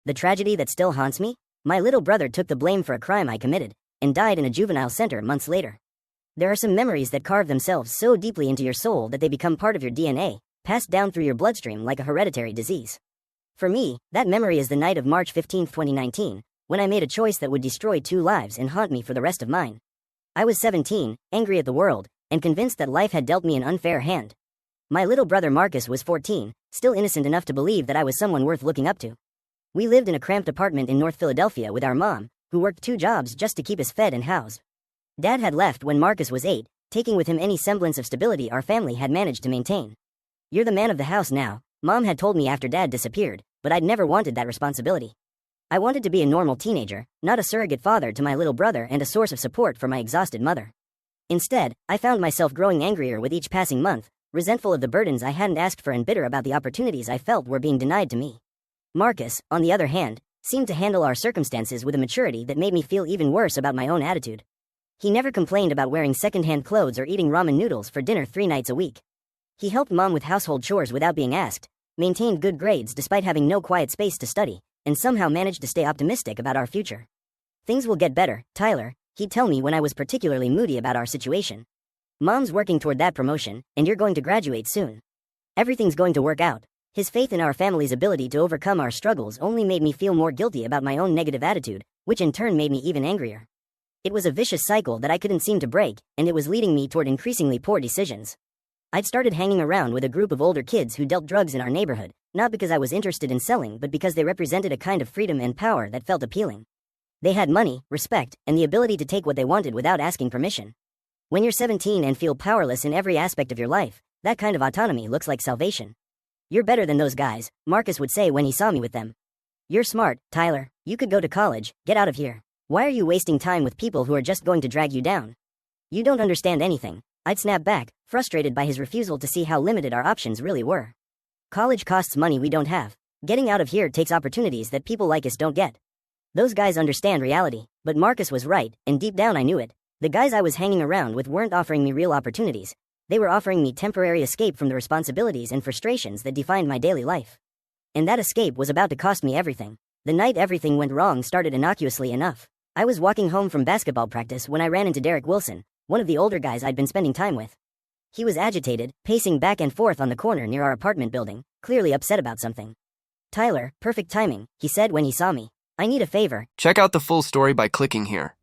The tragedy that still haunts me? My little brother took the blame for a crime I committed, and died in a juvenile center months later. There are some memories that carve themselves so deeply into your soul that they become part of your DNA, passed down through your bloodstream like a hereditary disease. For me, that memory is the night of March 15, 2019, when I made a choice that would destroy 2 lives and haunt me for the rest of mine. I was 17, angry at the world, and convinced that life had dealt me an unfair hand. My little brother Marcus was 14, still innocent enough to believe that I was someone worth looking up to. We lived in a cramped apartment in North Philadelphia with our mom, who worked 2 jobs just to keep us fed and housed. Dad had left when Marcus was 8, taking with him any semblance of stability our family had managed to maintain. "You're the man of the house now," Mom had told me after Dad disappeared, but I'd never wanted that responsibility. I wanted to be a normal teenager, not a surrogate father to my little brother and a source of support for my exhausted mother. Instead, I found myself growing angrier with each passing month, resentful of the burdens I hadn't asked for and bitter about the opportunities I felt were being denied to me. Marcus, on the other hand, seemed to handle our circumstances with a maturity that made me feel even worse about my own attitude. He never complained about wearing second-hand clothes or eating ramen noodles for dinner 3 nights a week. He helped Mom with household chores without being asked, maintained good grades despite having no quiet space to study, and somehow managed to stay optimistic about our future. "Things will get better, Tyler," he'd tell me when I was particularly moody about our situation. "Mom's working toward that promotion, and you're going to graduate soon. Everything's going to work out." His faith in our family's ability to overcome our struggles only made me feel more guilty about my own negative attitude, which in turn made me even angrier. It was a vicious cycle that I couldn't seem to break, and it was leading me toward increasingly poor decisions. I'd started hanging around with a group of older kids who dealt drugs in our neighborhood, not because I was interested in selling but because they represented a kind of freedom and power that felt appealing. They had money, respect, and the ability to take what they wanted without asking permission. When you're 17 and feel powerless in every aspect of your life, that kind of autonomy looks like salvation. "You're better than those guys," Marcus would say when he saw me with them. "You're smart, Tyler. You could go to college. Get out of here. Why are you wasting time with people who are just going to drag you down? You don't understand anything." I'd snap back, frustrated by his refusal to see how limited our options really were. "College costs money we don't have. Getting out of here takes opportunities that people like us don't get." Those guys understand reality, but Marcus was right, and deep down I knew it. The guys I was hanging around with weren't offering me real opportunities. They were offering me temporary escape from the responsibilities and frustrations that defined my daily life. And that escape was about to cost me everything. The night everything went wrong started innocuously enough. I was walking home from basketball practice when I ran into Derek Wilson, one of the older guys I'd been spending time with. He was agitated, pacing back and forth on the corner near our apartment building, clearly upset about something. "Tyler, perfect timing," he said when he saw me. "I need a favor." Check out the full story by clicking here.